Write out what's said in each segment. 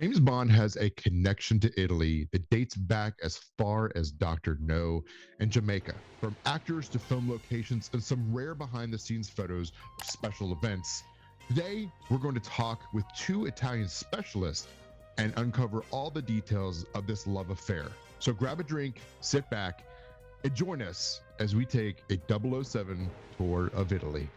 James Bond has a connection to Italy that dates back as far as Dr. No and Jamaica. From actors to film locations and some rare behind the scenes photos of special events. Today, we're going to talk with two Italian specialists and uncover all the details of this love affair. So grab a drink, sit back, and join us as we take a 007 tour of Italy.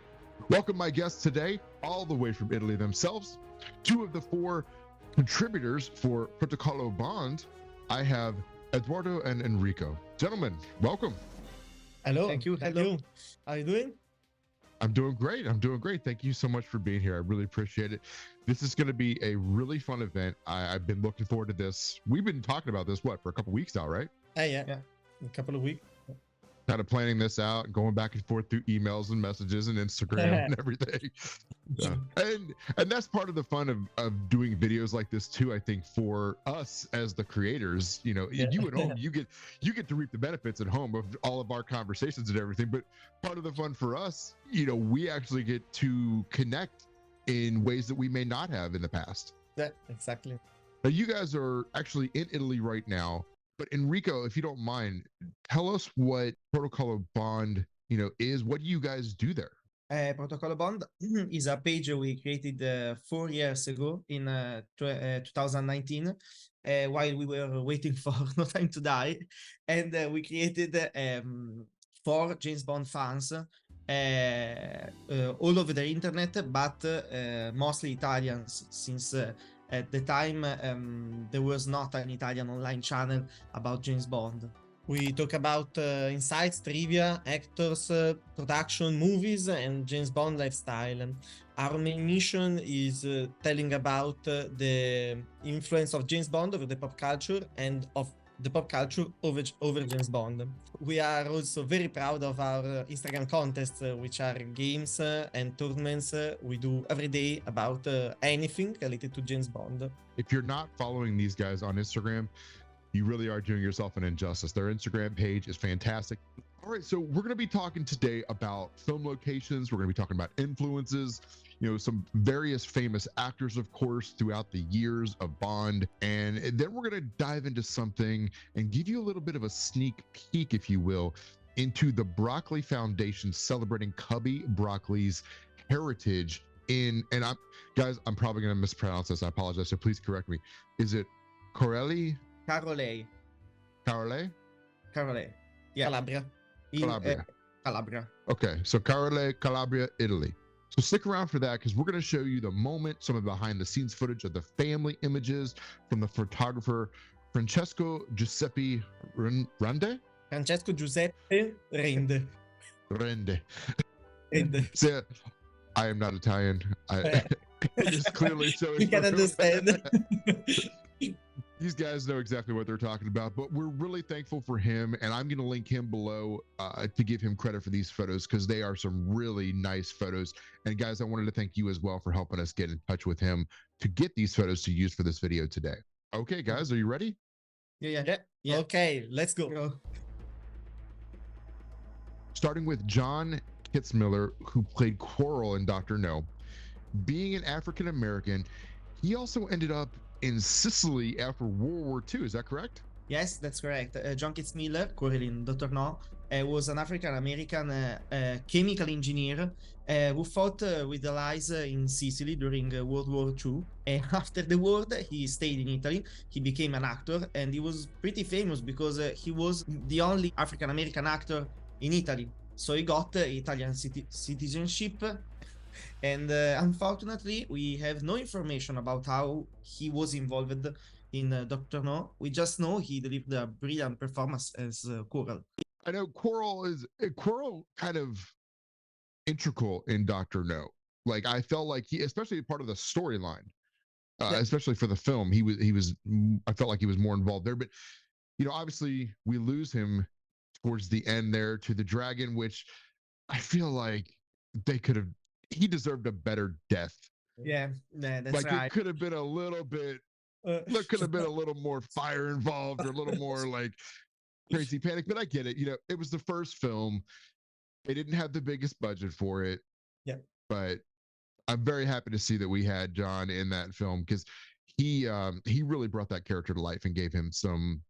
Welcome my guests today, all the way from Italy themselves, two of the four contributors for Protocolo Bond. I have Eduardo and Enrico. Gentlemen, welcome. Hello. Thank you. Hello. How are you doing? I'm doing great. Thank you so much for being here. I really appreciate it. This is going to be a really fun event. I've been looking forward to this. We've been talking about this, for a couple weeks now, right? Yeah. A couple of weeks. Kind of planning this out and going back and forth through emails and messages and Instagram and everything. And that's part of the fun of doing videos like this too. I think for us as the creators, you at home, you get to reap the benefits at home of all of our conversations and everything. But part of the fun for us, we actually get to connect in ways that we may not have in the past. Yeah, exactly. Now you guys are actually in Italy right now. But Enrico, if you don't mind, tell us what Protocolo Bond, is. What do you guys do there? Protocolo Bond is a page we created 4 years ago in 2019 while we were waiting for No Time to Die. And we created for James Bond fans all over the internet, but mostly Italians, since at the time there was not an Italian online channel about James Bond. We talk about insights, trivia, actors, production, movies, and James Bond lifestyle. Our main mission is telling about the influence of James Bond over the pop culture and of the pop culture over James Bond. We are also very proud of our Instagram contests, which are games and tournaments we do every day about anything related to James Bond. If you're not following these guys on Instagram, you really are doing yourself an injustice. Their Instagram page is fantastic. All right, so we're going to be talking today about film locations. We're going to be talking about influences, some various famous actors, of course, throughout the years of Bond. And then we're going to dive into something and give you a little bit of a sneak peek, if you will, into the Broccoli Foundation celebrating Cubby Broccoli's heritage I'm probably going to mispronounce this. I apologize. So please correct me. Is it Corelli? Carolei. Yeah. Calabria. Calabria. Okay, so Carole, Calabria, Italy. So stick around for that because we're going to show you the moment, some of the behind the scenes footage of the family images from the photographer Francesco Giuseppe Rende. Francesco Giuseppe Rende. So, I am not Italian. It is clearly showing. You can understand. These guys know exactly what they're talking about, but we're really thankful for him, and I'm going to link him below to give him credit for these photos because they are some really nice photos. And guys, I wanted to thank you as well for helping us get in touch with him to get these photos to use for this video today. Okay, guys, are you ready? Yeah. Okay, let's go. Starting with John Kitzmiller, who played Quarrel in Dr. No. Being an African American, he also ended up in Sicily after World War II. Is that correct? Yes, that's correct. John Kitzmiller, Quarrel in Dr. No, was an African-American chemical engineer who fought with the Allies in Sicily during World War II. After the war, he stayed in Italy. He became an actor, and he was pretty famous because he was the only African-American actor in Italy. So he got Italian citizenship. And unfortunately, we have no information about how he was involved in Dr. No. We just know he delivered a brilliant performance as Quarrel. I know Quarrel kind of integral in Dr. No. Like I felt like he, especially part of the storyline, especially for the film, I felt like he was more involved there. But obviously we lose him towards the end there to the dragon, which I feel like he deserved a better death. Yeah, that's like right. It could have been a little bit, could have been a little more fire involved or a little more like crazy panic, but I get it. It was the first film. They didn't have the biggest budget for it. Yeah. But I'm very happy to see that we had John in that film because he really brought that character to life and gave him some,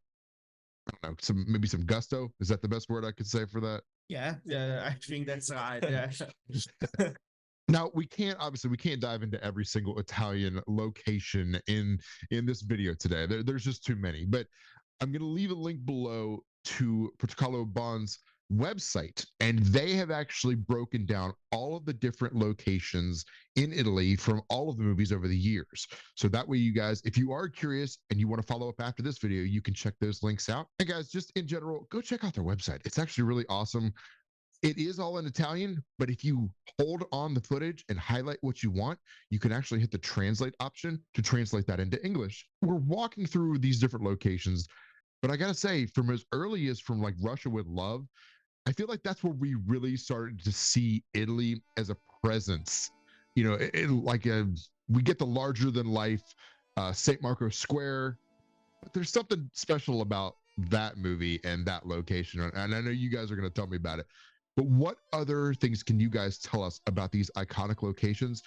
I don't know, some gusto. Is that the best word I could say for that? Yeah, I think that's right. Yeah. Now we can't dive into every single Italian location in this video today. There's just too many. But I'm going to leave a link below to Protocolo Bond's website, and they have actually broken down all of the different locations in Italy from all of the movies over the years. So that way, you guys, if you are curious and you want to follow up after this video, you can check those links out. And guys, just in general, go check out their website. It's actually really awesome. It is all in Italian, but if you hold on the footage and highlight what you want, you can actually hit the translate option to translate that into English. We're walking through these different locations, but I gotta say, from as early as from like Russia with Love, I feel like that's where we really started to see Italy as a presence. You know, we get the larger than life St. Marco Square, but there's something special about that movie and that location. And I know you guys are going to tell me about it, but what other things can you guys tell us about these iconic locations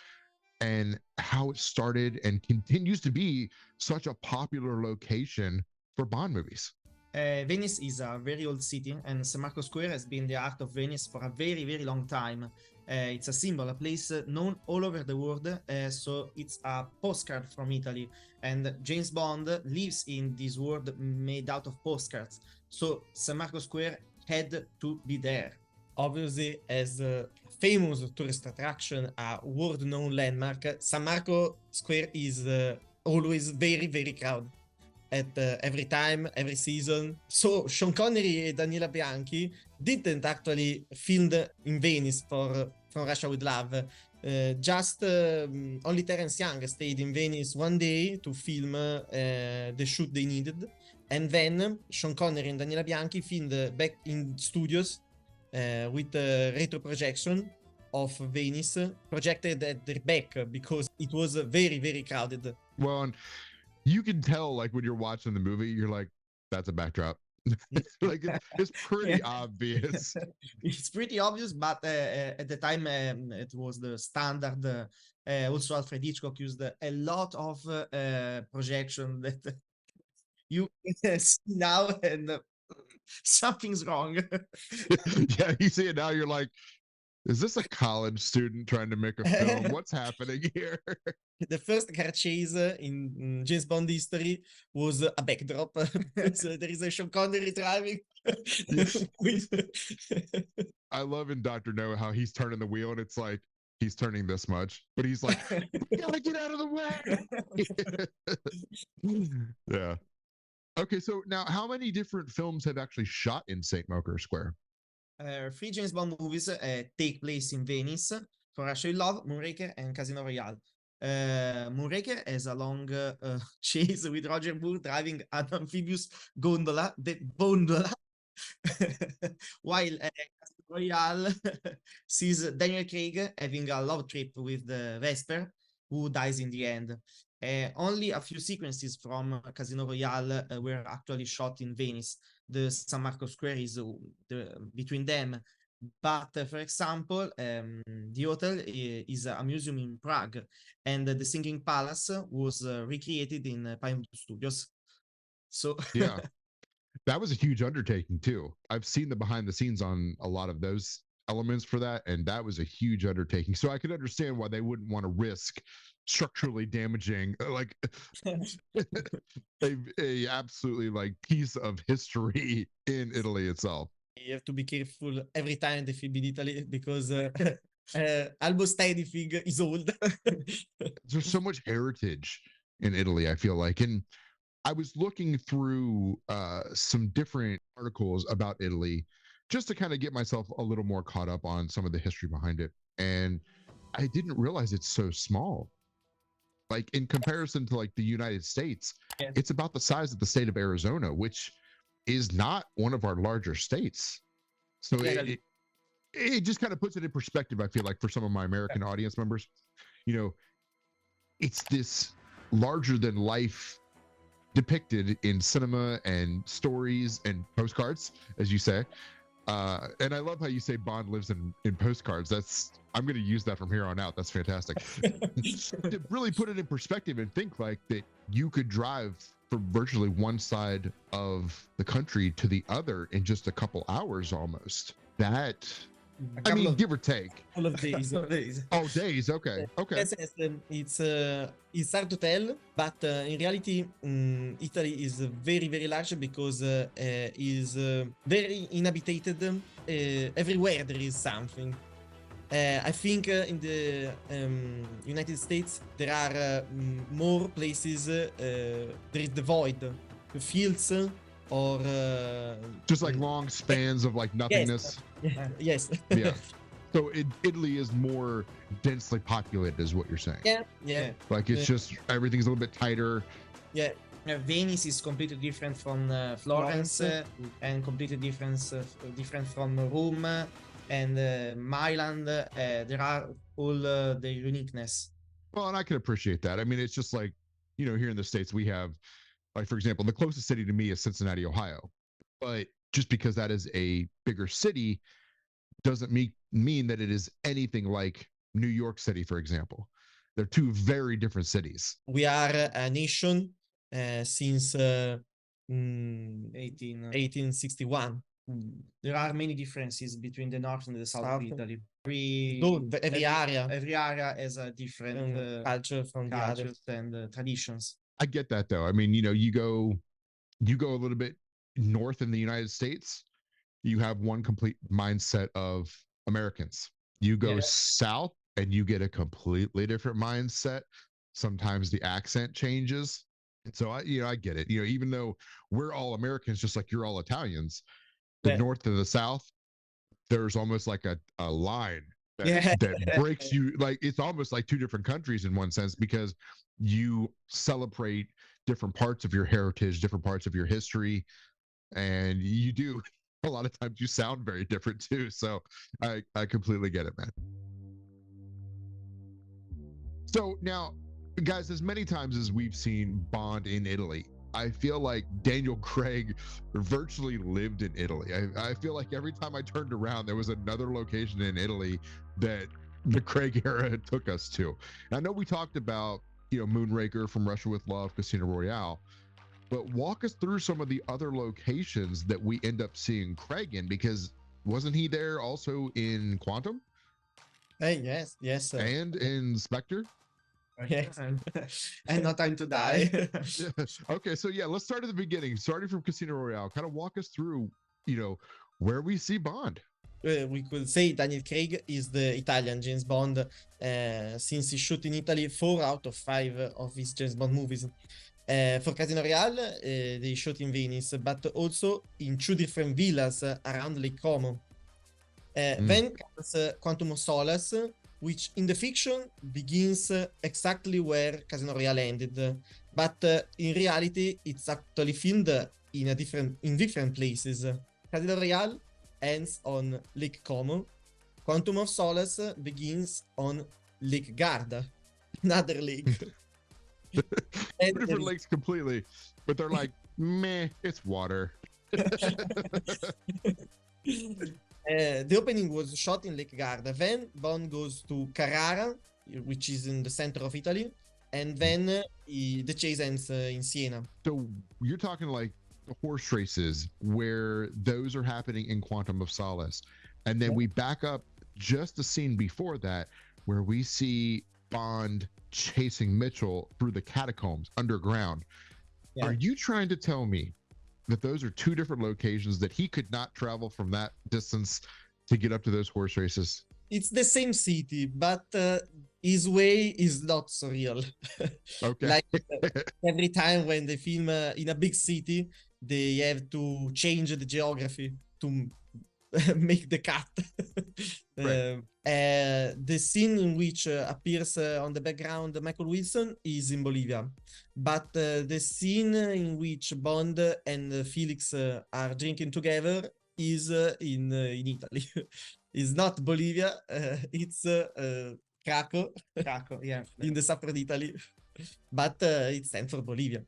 and how it started and continues to be such a popular location for Bond movies? Venice is a very old city, and San Marco Square has been the heart of Venice for a very, very long time. It's a symbol, a place known all over the world, so it's a postcard from Italy, and James Bond lives in this world made out of postcards, so San Marco Square had to be there. Obviously, as a famous tourist attraction, a world-known landmark, San Marco Square is always very, very crowded. At every time, every season. So Sean Connery and Daniela Bianchi didn't actually film in Venice from Russia with Love. Only Terence Young stayed in Venice one day to film the shoot they needed. And then Sean Connery and Daniela Bianchi filmed back in studios with retro projection of Venice projected at their back because it was very, very crowded. Well, and you can tell, like, when you're watching the movie, you're like, that's a backdrop. Like, it's pretty obvious. It's pretty obvious, but at the time, it was the standard. Also, Alfred Hitchcock used a lot of projection that you can see now, and something's wrong. Yeah, you see it now, you're like, is this a college student trying to make a film? What's happening here? The first car chase in James Bond history was a backdrop. So there is a Sean Connery driving. I love in Dr. No how he's turning the wheel and it's like he's turning this much, but he's like, we gotta get out of the way. Yeah. Okay, so now how many different films have actually shot in St. Marco Square? 3 James Bond movies take place in Venice: For Russia with Love, Moonraker, and Casino Royale. Moonraker has a long chase with Roger Moore driving an amphibious gondola, while Casino Royale sees Daniel Craig having a love trip with Vesper, who dies in the end. Only a few sequences from Casino Royale were actually shot in Venice. The San Marco Square is between them. But for example, the hotel is a museum in Prague, and the Singing Palace was recreated in Pinewood Studios. So yeah, that was a huge undertaking too. I've seen the behind the scenes on a lot of those elements for that, and that was a huge undertaking. So I could understand why they wouldn't want to risk structurally damaging like a absolutely like piece of history in Italy itself. You have to be careful every time they film in Italy because almost anything is old. There's so much heritage in Italy, I feel like. And I was looking through some different articles about Italy just to kind of get myself a little more caught up on some of the history behind it. And I didn't realize it's so small. Like in comparison to like the United States, yeah. It's about the size of the state of Arizona, which is not one of our larger states. So yeah. It just kind of puts it in perspective, I feel like, for some of my American audience members. You know, it's this larger than life depicted in cinema and stories and postcards, as you say. And I love how you say Bond lives in postcards. I'm going to use that from here on out. That's fantastic. To really put it in perspective and think like that you could drive from virtually one side of the country to the other in just a couple hours almost. That, I mean, give or take. All of days. Oh, days. Okay. Okay. Yes, it's hard to tell, but in reality, Italy is very, very large because is very inhabited. Everywhere there is something. I think in the United States there are more places. There is the void, the fields, or just like long spans of like nothingness. Yes. Yeah. So Italy is more densely populated, is what you're saying. Yeah. Like it's just everything's a little bit tighter. Yeah. Venice is completely different from Florence, and completely different from Rome and Milan. There are all the uniqueness. Well, and I can appreciate that. I mean, it's just like, you know, here in the States, we have, like, for example, the closest city to me is Cincinnati, Ohio. But just because that is a bigger city doesn't mean that it is anything like New York City, for example. They're two very different cities. We are a nation since 1861. There are many differences between the north and the south of Italy. Every area has a different culture from the others and traditions. I get that though. I mean, you know, you go a little bit north in the United States, you have one complete mindset of Americans. You go south and you get a completely different mindset. Sometimes the accent changes. And so I get it. You know, even though we're all Americans, just like you're all Italians, the north and the south, there's almost like a line that breaks you. Like it's almost like two different countries in one sense, because you celebrate different parts of your heritage, different parts of your history, and you do a lot of times you sound very different too. So I completely get it, man. So now, guys, as many times as we've seen Bond in Italy, I feel like Daniel Craig virtually lived in Italy. I feel like every time I turned around, there was another location in Italy that the Craig era took us to. And I know we talked about, you know, Moonraker, From Russia with Love, Casino Royale, but walk us through some of the other locations that we end up seeing Craig in, because wasn't he there also in Quantum? Yes. And in Spectre? Yes. And No Time to Die. Okay, so yeah, let's start at the beginning. Starting from Casino Royale, kind of walk us through, you know, where we see Bond. We could say Daniel Craig is the Italian James Bond, since he shot in Italy 4 out of 5 of his James Bond movies. For Casino Royale, they shot in Venice, but also in 2 different villas around Lake Como. Then comes Quantum of Solace, which in the fiction begins exactly where Casino Royale ended, but in reality it's actually filmed in different places. Casino Royale ends on Lake Como. Quantum of Solace begins on Lake Garda, another lake. Two different lakes completely, but they're like, meh, it's water. The opening was shot in Lake Garda. Then Bond goes to Carrara, which is in the center of Italy, and then the chase ends in Siena. So you're talking like horse races where those are happening in Quantum of Solace, and then we back up just the scene before that where we see Bond chasing Mitchell through the catacombs underground. Are you trying to tell me that those are 2 different locations, that he could not travel from that distance to get up to those horse races? It's the same city, but his way is not so real. Okay. Like every time when they film in a big city, they have to change the geography to make the cut. Right. The scene in which appears on the background Michael Wilson is in Bolivia, but the scene in which Bond and Felix are drinking together is in Italy. It's not Bolivia, it's Krakow, yeah, in the south of Italy, but it stands for Bolivia.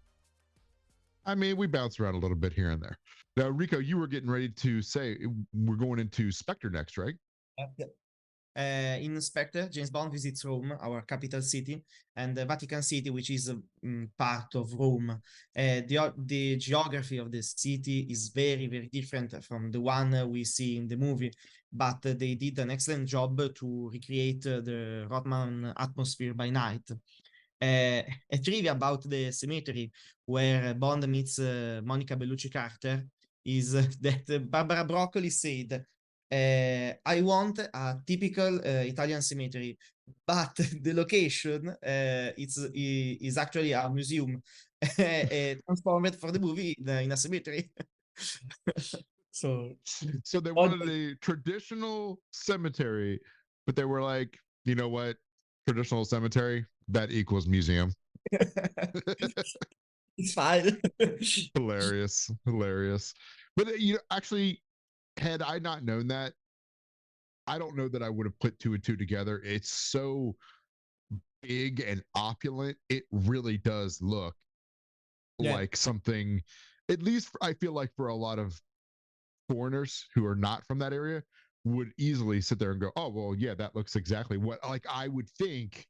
I mean, we bounce around a little bit here and there. Now, Rico, you were getting ready to say we're going into Spectre next, right? In Spectre, James Bond visits Rome, our capital city, and the Vatican City, which is part of Rome. The geography of the city is very, very different from the one we see in the movie, but they did an excellent job to recreate the Rothman atmosphere by night. A trivia about the cemetery where Bond meets Monica Bellucci Carter is that Barbara Broccoli said, I want a typical Italian cemetery, but the location is actually a museum transformed for the movie in a cemetery. So they wanted a traditional cemetery, but they were like, you know what? Traditional cemetery, that equals museum. it's fine. Hilarious. But actually, had I not known that, I don't know that I would have put two and two together. It's so big and opulent. It really does look like something, at least I feel like for a lot of foreigners who are not from that area, would easily sit there and go, oh, well, yeah, that looks exactly what like I would think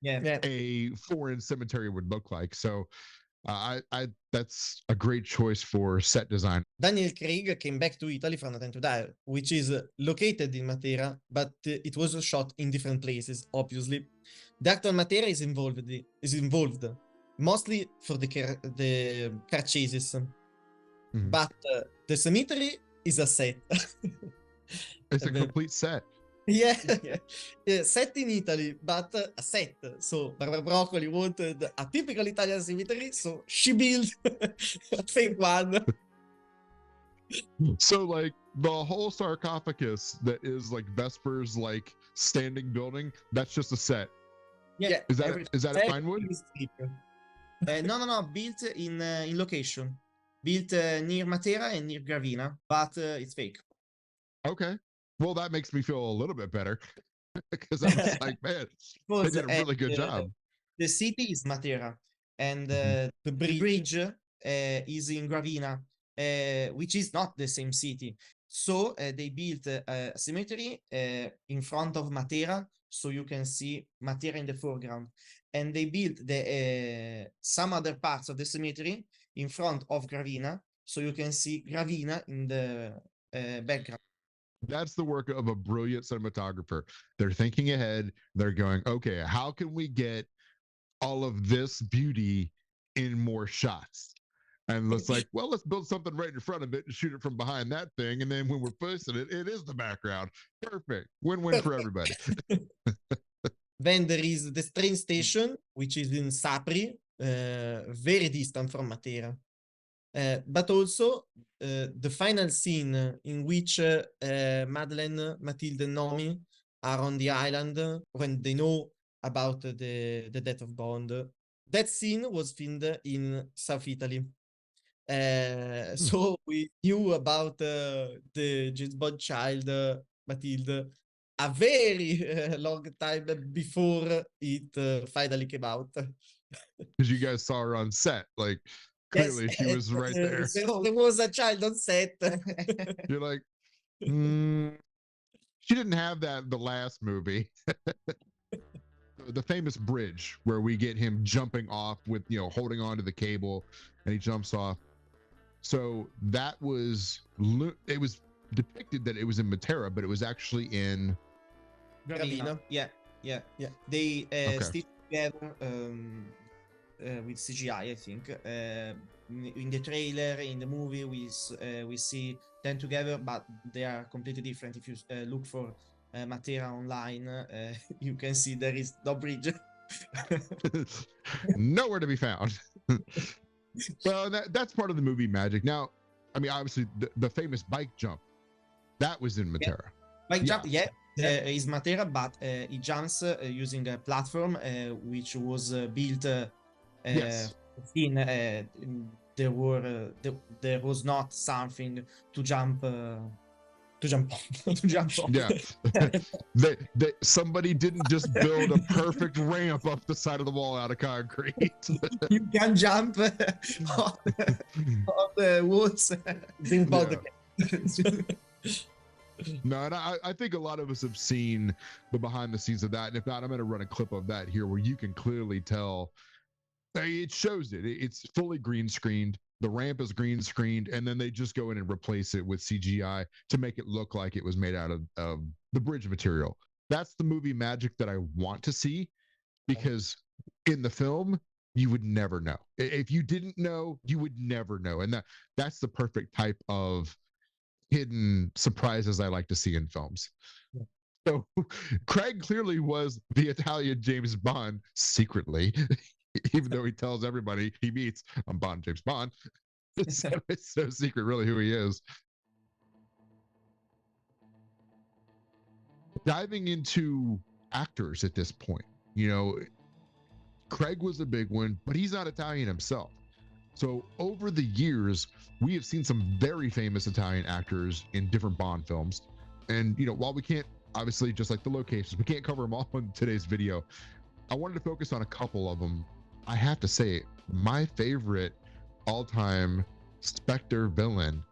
a foreign cemetery would look like. So I that's a great choice for set design. Daniel Craig came back to Italy for No Time to Die, which is located in Matera, but it was shot in different places, obviously. The actor Matera is involved mostly for the car chases, but the cemetery is a set. It's a complete set. Yeah, set in Italy, but a set. So Barbara Broccoli wanted a typical Italian cemetery, so she built a fake one. So like the whole sarcophagus that is like Vesper's like standing building, that's just a set. Yeah. Is that a pine wood? No. Built in location. Built near Matera and near Gravina, but it's fake. Okay. Well, that makes me feel a little bit better because I was like, man, they did a really good job. The city is Matera, and the bridge is in Gravina, which is not the same city. So they built a cemetery in front of Matera, so you can see Matera in the foreground. And they built some other parts of the cemetery in front of Gravina, so you can see Gravina in the background. That's the work of a brilliant cinematographer. They're thinking ahead. They're going, okay, how can we get all of this beauty in more shots? And it's like, well, let's build something right in front of it and shoot it from behind that thing. And then when we're pushing it, it is the background. Perfect. Win-win for everybody. Then there is the train station, which is in Sapri, very distant from Matera. But also the final scene in which Madeleine, Mathilde, and Nomi are on the island when they know about the death of Bond. That scene was filmed in South Italy. So we knew about the James Bond child, Mathilde, a very long time before it finally came out. Because you guys saw her on set, like clearly she was right there. There was a child on set. You're like, she didn't have that in the last movie. The famous bridge where we get him jumping off with, holding onto the cable and he jumps off. So that was, it was depicted that it was in Matera, but it was actually in Gravina. Yeah. They stitched together with CGI, I think. In the trailer, in the movie, we see them together, but they are completely different. If you look for Matera online, you can see there is no bridge. Nowhere to be found. Well, that's part of the movie magic. Now, I mean, obviously, the famous bike jump, that was in Matera. Bike jump, is Matera, but he jumps using a platform which was built there was not something to jump to jump on. to jump off. Yeah. Somebody didn't just build a perfect ramp up the side of the wall out of concrete. You can jump on the walls. Think about No, and I think a lot of us have seen the behind the scenes of that. And if not, I'm going to run a clip of that here where you can clearly tell it shows it. It's fully green screened. The ramp is green screened, and then they just go in and replace it with CGI to make it look like it was made out of the bridge material. That's the movie magic that I want to see, because in the film, you would never know. If you didn't know, you would never know. And that's the perfect type of hidden surprises I like to see in films. Yeah. So Craig clearly was the Italian James Bond secretly, even though he tells everybody he meets, I'm Bond, James Bond. So it's so secret really who he is. Diving into actors at this point, Craig was a big one, but he's not Italian himself. So over the years, we have seen some very famous Italian actors in different Bond films. And, while we can't, obviously, just like the locations, we can't cover them all in today's video. I wanted to focus on a couple of them. I have to say, my favorite all-time Spectre villain,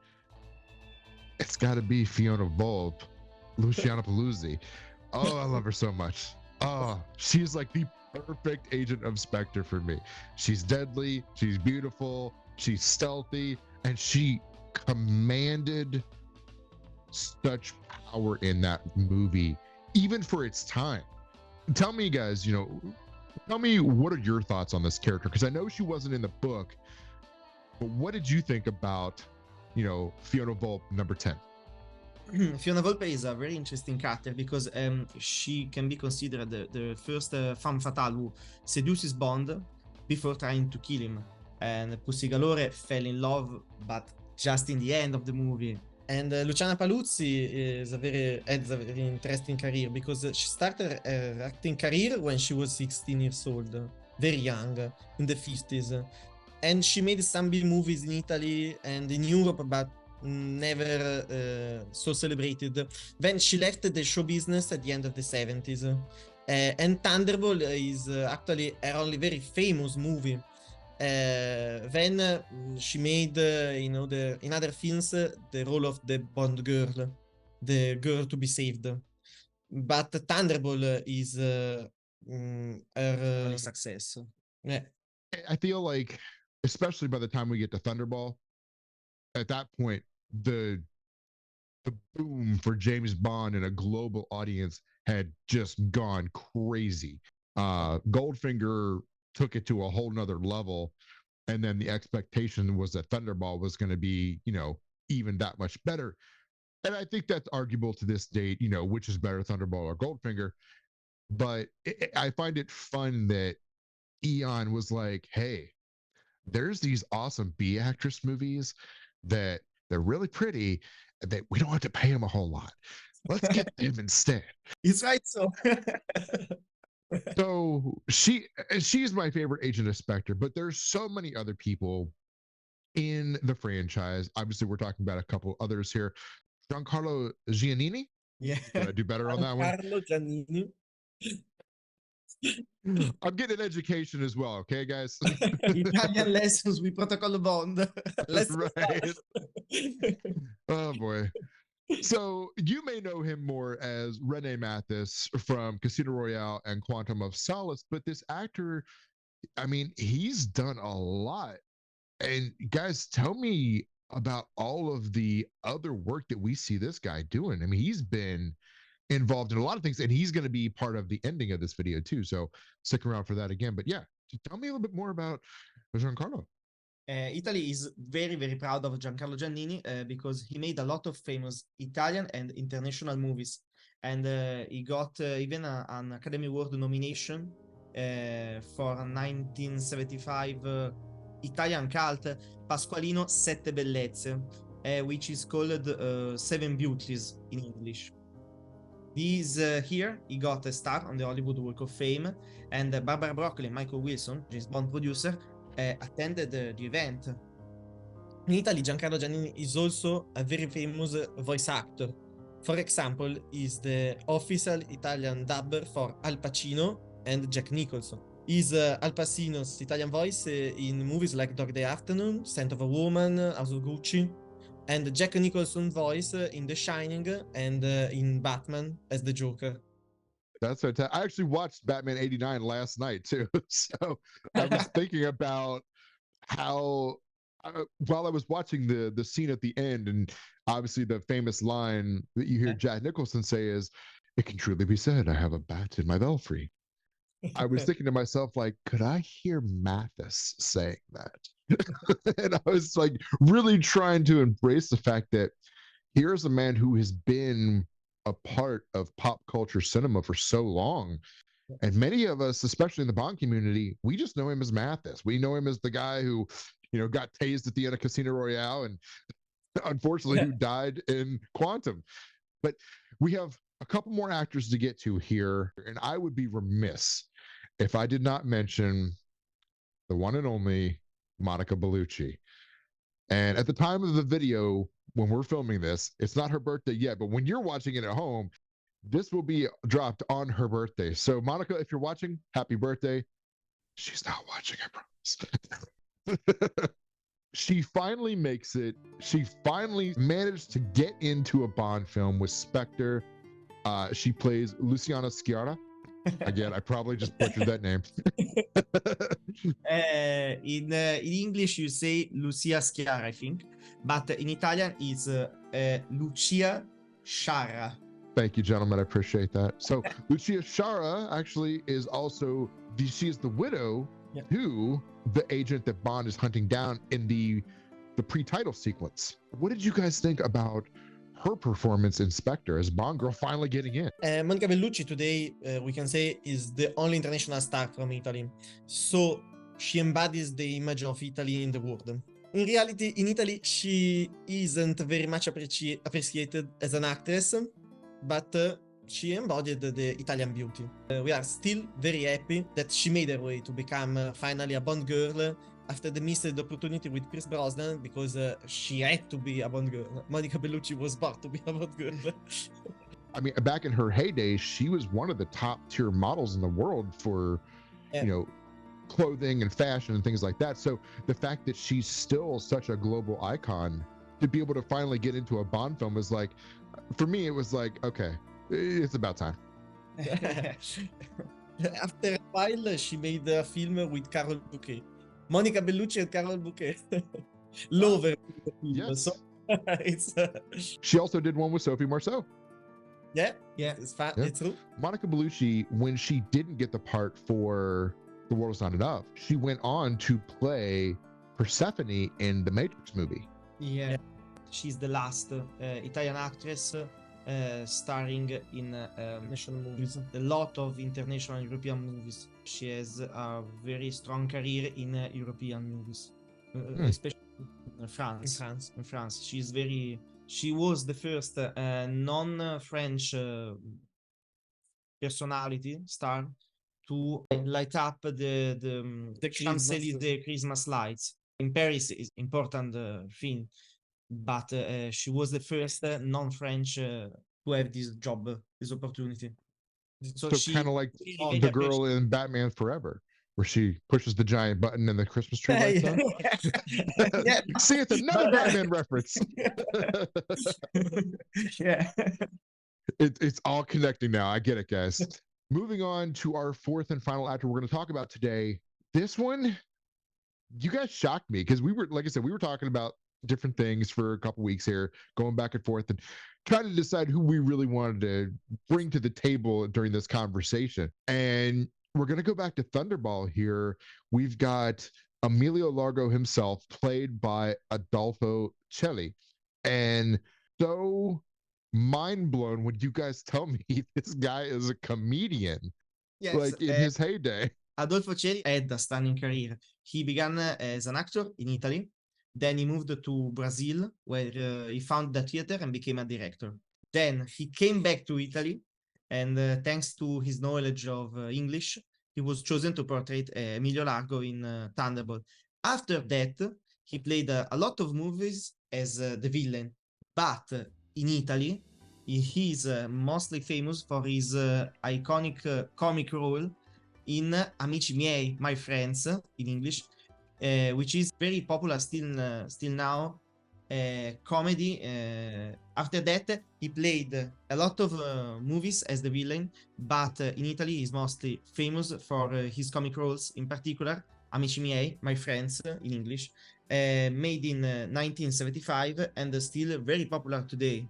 it's got to be Fiona Volpe, Luciana Paluzzi. Oh, I love her so much. Oh, she's like the perfect agent of Spectre for me. She's deadly, she's beautiful, she's stealthy, and she commanded such power in that movie, even for its time. Tell me, guys, tell me, what are your thoughts on this character? Because I know she wasn't in the book, but what did you think about, Fiona Volpe, number 10? Fiona Volpe is a very interesting character because she can be considered the first femme fatale who seduces Bond before trying to kill him. And Pussy Galore fell in love, but just in the end of the movie. And Luciana Paluzzi has a very interesting career because she started her acting career when she was 16 years old, very young, in the 50s. And she made some big movies in Italy and in Europe, but never so celebrated. Then she left the show business at the end of the 70s. And Thunderball is actually her only very famous movie. Then she made, in other films, the role of the Bond girl, the girl to be saved. But Thunderball is her success. Yeah. I feel like, especially by the time we get to Thunderball, at that point, the boom for James Bond in a global audience had just gone crazy. Goldfinger took it to a whole nother level, and then the expectation was that Thunderball was going to be, even that much better. And I think that's arguable to this date, which is better, Thunderball or Goldfinger. But I find it fun that Eon was like, hey, there's these awesome B actress movies that they're really pretty, that we don't have to pay them a whole lot. Let's get them instead. He's right, so. So she's my favorite agent of Spectre, but there's so many other people in the franchise. Obviously, we're talking about a couple others here. Giancarlo Giannini. Yeah. Did I do better on that one? Giancarlo Giannini. I'm getting an education as well, okay, guys? Italian lessons with Protocolo Bond. Right. Oh boy. So you may know him more as Rene Mathis from Casino Royale and Quantum of Solace, but this actor, I mean, he's done a lot. And guys, tell me about all of the other work that we see this guy doing. I mean, he's been involved in a lot of things, and he's going to be part of the ending of this video too. So stick around for that again. But yeah, tell me a little bit more about Giancarlo. Italy is very, very proud of Giancarlo Giannini because he made a lot of famous Italian and international movies. And he got even an Academy Award nomination for a 1975 Italian cult, Pasqualino Sette Bellezze, which is called Seven Beauties in English. Here, he got a star on the Hollywood Walk of Fame, and Barbara Broccoli and Michael Wilson, James Bond producer, attended the event. In Italy, Giancarlo Giannini is also a very famous voice actor. For example, is the official Italian dubber for Al Pacino and Jack Nicholson. Is Al Pacino's Italian voice in movies like Dog Day Afternoon, Scent of a Woman, House of Gucci, and Jack Nicholson's voice in The Shining and in Batman as the Joker. That's fantastic. I actually watched Batman '89 last night too, so I was thinking about how while I was watching the scene at the end, and obviously the famous line that you hear Jack Nicholson say is, "It can truly be said, I have a bat in my belfry." I was thinking to myself, like, could I hear Mathis saying that? And I was like, really trying to embrace the fact that here's a man who has been a part of pop culture cinema for so long. And many of us, especially in the Bond community, we just know him as Mathis. We know him as the guy who, got tased at the end of Casino Royale and unfortunately who died in Quantum. But we have a couple more actors to get to here, and I would be remiss if I did not mention the one and only Monica Bellucci. And at the time of the video, when we're filming this, it's not her birthday yet, but when you're watching it at home, this will be dropped on her birthday. So, Monica, if you're watching, happy birthday. She's not watching, I promise. She finally makes it. She finally managed to get into a Bond film with Spectre. She plays Luciana Sciarra. Again, I probably just butchered that name. In English, you say Lucia Shara, I think, but in Italian, it's Lucia Shara. Thank you, gentlemen. I appreciate that. So, Lucia Shara actually is also she is the widow to the agent that Bond is hunting down in the pre-title sequence. What did you guys think about her performance in Spectre as Bond girl finally getting in? Monica Bellucci today, we can say, is the only international star from Italy. So she embodies the image of Italy in the world. In reality, in Italy, she isn't very much appreciated as an actress, but she embodied the Italian beauty. We are still very happy that she made her way to become finally a Bond girl after the missed opportunity with Pierce Brosnan, because she had to be a Bond girl. Monica Bellucci was born to be a Bond girl. I mean, back in her heyday, she was one of the top tier models in the world for, clothing and fashion and things like that. So the fact that she's still such a global icon, to be able to finally get into a Bond film is like, for me, it was like, okay, it's about time. After a while, she made a film with Carol Bouquet. Monica Bellucci and Carol Bouquet. Lover. Yes. So it's she also did one with Sophie Marceau. Yeah, it's true. Monica Bellucci, when she didn't get the part for The World Is Not Enough, she went on to play Persephone in the Matrix movie. Yeah, she's the last Italian actress starring in national movies. A lot of international European movies. She has a very strong career in European movies, especially in France. In France, she was the first non-French personality star to light up the Champs-Élysées Christmas lights. In Paris is important thing, but she was the first non-French to have this job, this opportunity. So kind of like the girl in Batman Forever, where she pushes the giant button and the Christmas tree lights up. Yeah. See, it's another Batman reference. Yeah. It's all connecting now. I get it, guys. Moving on to our fourth and final actor we're going to talk about today. This one, you guys shocked me because we were, like I said, we were talking about different things for a couple weeks here, going back and forth and trying to decide who we really wanted to bring to the table during this conversation. And we're going to go back to Thunderball here. We've got Emilio Largo himself, played by Adolfo Celli. And so mind blown when you guys tell me this guy is a comedian, like in his heyday. Adolfo Celli had a stunning career. He began as an actor in Italy. Then he moved to Brazil, where he found the theater and became a director. Then he came back to Italy, and thanks to his knowledge of English, he was chosen to portray Emilio Largo in Thunderball. After that, he played a lot of movies as the villain. But in Italy, He is mostly famous for his iconic comic role in Amici miei, My Friends, in English, which is very popular still now. Comedy. After that, he played a lot of movies as the villain, but in Italy he's mostly famous for his comic roles, in particular Amici miei, My Friends, in English, made in 1975 and still very popular today.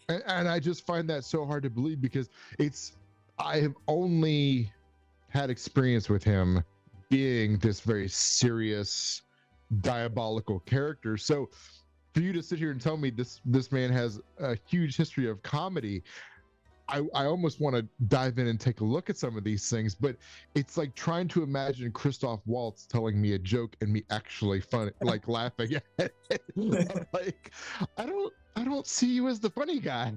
And I just find that so hard to believe because I have only had experience with him being this very serious, diabolical character. So for you to sit here and tell me this man has a huge history of comedy, I almost want to dive in and take a look at some of these things, but it's like trying to imagine Christoph Waltz telling me a joke and me actually like laughing at it. Like, I don't see you as the funny guy.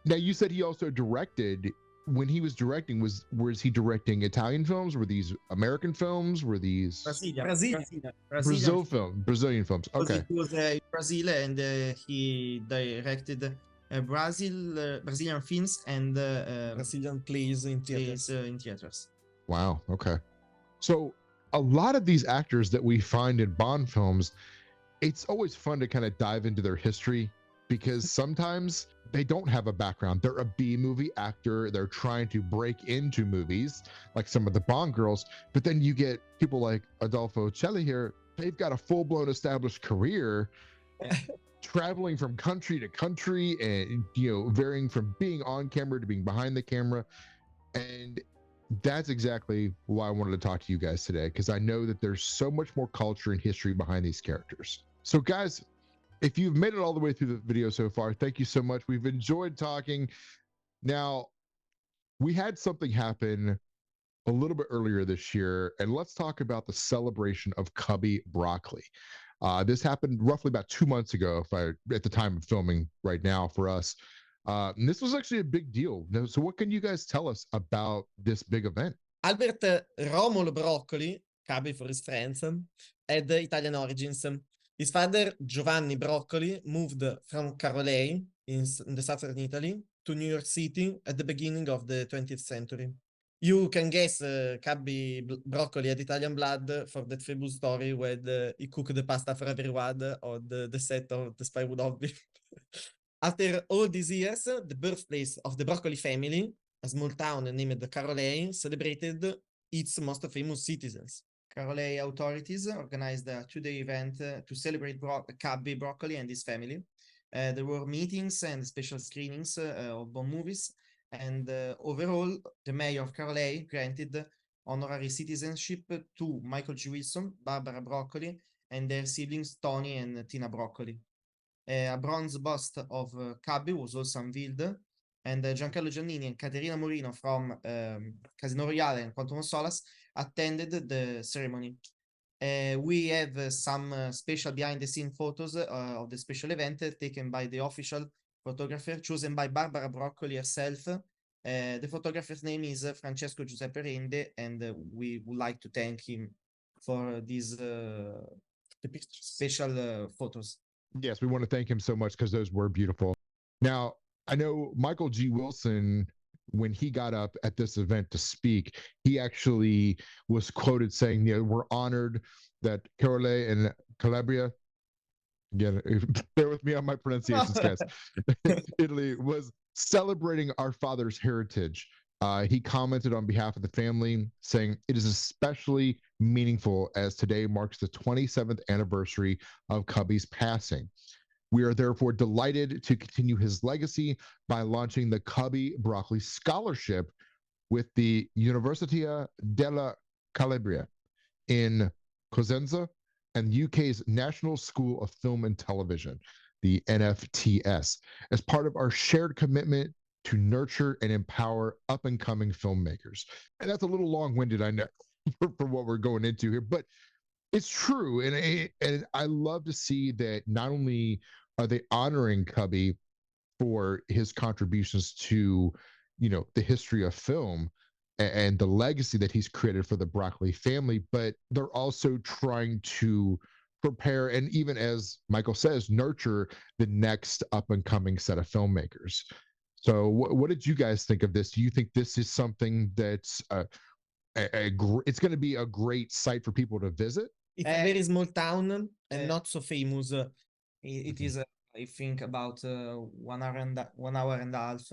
Now, you said he also directed. When he was directing, was he directing Italian films? Were these American films? Were these Brazilian films? Okay. He was in Brazil and he directed Brazilian films and Brazilian plays in theaters. Wow. Okay. So a lot of these actors that we find in Bond films, it's always fun to kind of dive into their history because sometimes they don't have a background. They're a B movie actor. They're trying to break into movies like some of the Bond girls. But then you get people like Adolfo Celli here. They've got a full-blown established career traveling from country to country and, varying from being on camera to being behind the camera. And that's exactly why I wanted to talk to you guys today, because I know that there's so much more culture and history behind these characters. So guys, if you've made it all the way through the video so far, thank you so much. We've enjoyed talking. Now, we had something happen a little bit earlier this year, and let's talk about the celebration of Cubby Broccoli. This happened roughly about 2 months ago, at the time of filming right now for us. And this was actually a big deal. So what can you guys tell us about this big event? Albert Romolo Broccoli, Cubby for his friends, had Italian origins. His father, Giovanni Broccoli, moved from Carolei in the southern Italy to New York City at the beginning of the 20th century. You can guess Cubby Broccoli had Italian blood for that famous story where he cooked the pasta for everyone on the set of The Spy Who Loved Me. After all these years, the birthplace of the Broccoli family, a small town named Carolei, celebrated its most famous citizens. Carolei authorities organized a 2-day event to celebrate Cubby Broccoli and his family. There were meetings and special screenings of Bond movies, and overall, the mayor of Carolei granted honorary citizenship to Michael G. Wilson, Barbara Broccoli, and their siblings Tony and Tina Broccoli. A bronze bust of Cubby was also unveiled, and Giancarlo Giannini and Caterina Morino from Casino Royale and Quantum of Solace attended the ceremony. We have some special behind-the-scene photos of the special event taken by the official photographer chosen by Barbara Broccoli herself. The photographer's name is Francesco Giuseppe Rende, and we would like to thank him for these special photos. Yes, we want to thank him so much because those were beautiful. Now, I know Michael G. Wilson, when he got up at this event to speak, he actually was quoted saying, we're honored that Carolei and Calabria, again, bear with me on my pronunciations, guys, Italy was celebrating our father's heritage. He commented on behalf of the family saying, it is especially meaningful as today marks the 27th anniversary of Cubby's passing. We are therefore delighted to continue his legacy by launching the Cubby Broccoli Scholarship with the Università della Calabria in Cosenza and UK's National School of Film and Television, the NFTS, as part of our shared commitment to nurture and empower up-and-coming filmmakers. And that's a little long-winded, I know, for what we're going into here, but it's true. And I love to see that not only are they honoring Cubby for his contributions to, the history of film and the legacy that he's created for the Broccoli family, but they're also trying to prepare and, even as Michael says, nurture the next up-and-coming set of filmmakers. So what did you guys think of this? Do you think this is something that's it's going to be a great site for people to visit? It's a very small town and uh, not so famous. It Mhm. is, I think, about 1 hour and a half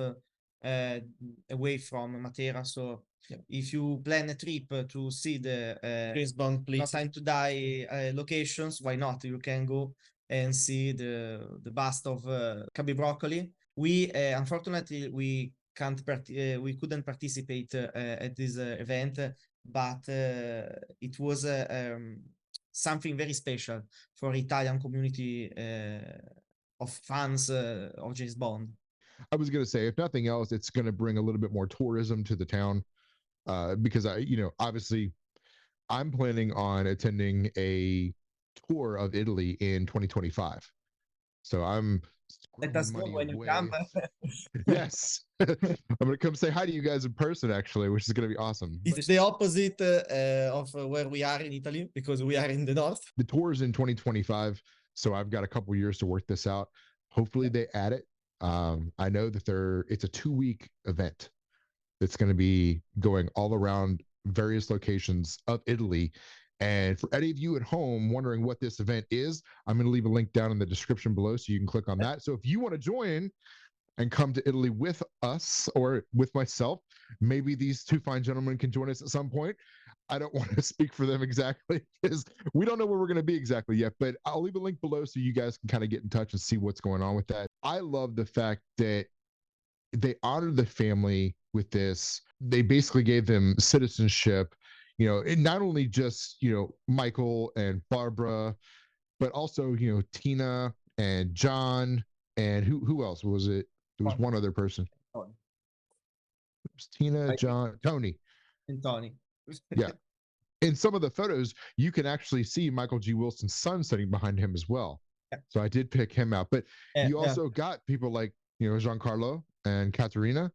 away from Matera. So Yeah. if you plan a trip to see the James Bond, No please. Time to Die locations, why not? You can go and see the bust of Cubby Broccoli. We unfortunately we couldn't participate at this event, but it was something very special for Italian community of fans of James Bond. I was going to say, if nothing else, it's going to bring a little bit more tourism to the town, because obviously I'm planning on attending a tour of Italy in 2025. So I'm Let squirreling us know money when you come. away. Yes. I'm going to come say hi to you guys in person, actually, which is going to be awesome. It's the opposite of where we are in Italy, because we are in the north. The tour is in 2025. So I've got a couple years to work this out. Hopefully they add it. I know that it's a 2-week event that's going to be going all around various locations of Italy. And for any of you at home wondering what this event is, I'm going to leave a link down in the description below so you can click on that. So if you want to join and come to Italy with us or with myself, maybe these two fine gentlemen can join us at some point. I don't want to speak for them exactly because we don't know where we're going to be exactly yet, but I'll leave a link below so you guys can kind of get in touch and see what's going on with that. I love the fact that they honored the family with this. They basically gave them citizenship, and not only just, Michael and Barbara, but also, Tina and John and who else was it? There was one other person. Tony. It was Tina, I think. John, Tony. And Tony. Yeah. In some of the photos, you can actually see Michael G. Wilson's son sitting behind him as well. Yeah. So I did pick him out. But you Yeah. also got people like, Giancarlo and Caterina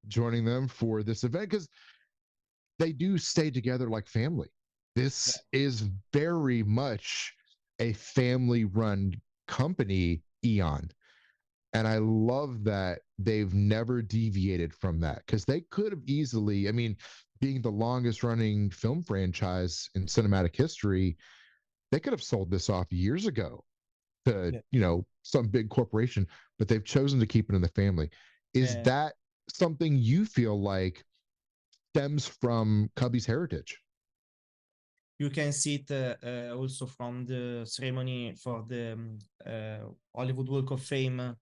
joining them for this event because they do stay together like family. This is very much a family run company, Eon. And I love that they've never deviated from that because they could have easily, I mean, being the longest running film franchise in cinematic history, they could have sold this off years ago to, some big corporation, but they've chosen to keep it in the family. Is that something you feel like stems from Cubby's heritage? You can see it also from the ceremony for the Hollywood Walk of Fame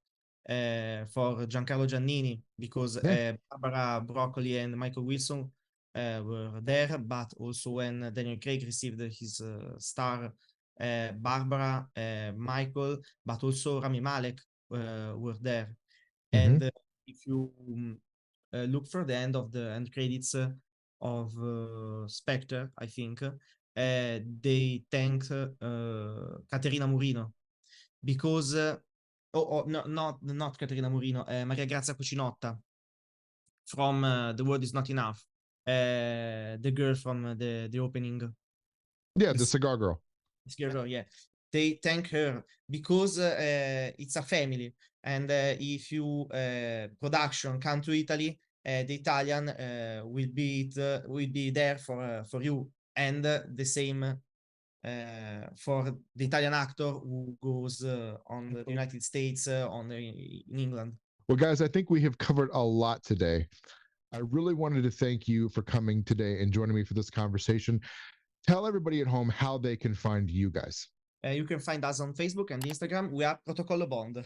for Giancarlo Giannini, because Barbara Broccoli and Michael Wilson were there, but also when Daniel Craig received his star, Barbara, Michael, but also Rami Malek were there. And if you look for the end of the end credits of Spectre, I think, they thanked Caterina Murino because no, not Caterina Murino, Maria Grazia Cucinotta from The World Is Not Enough, the girl from the opening. Yeah, the cigar girl. Girl, yeah. They thank her because it's a family, and if you production come to Italy, the Italian will be there for you, and the same for the Italian actor who goes on the United States, in England. Well, guys, I think we have covered a lot today. I really wanted to thank you for coming today and joining me for this conversation. Tell everybody at home how they can find you guys. You can find us on Facebook and Instagram. We are Protocolo Bond.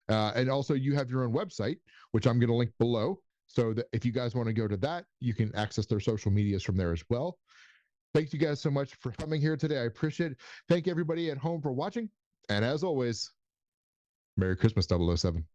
And also you have your own website, which I'm going to link below. So that if you guys want to go to that, you can access their social medias from there as well. Thank you guys so much for coming here today. I appreciate it. Thank everybody at home for watching. And as always, Merry Christmas, 007.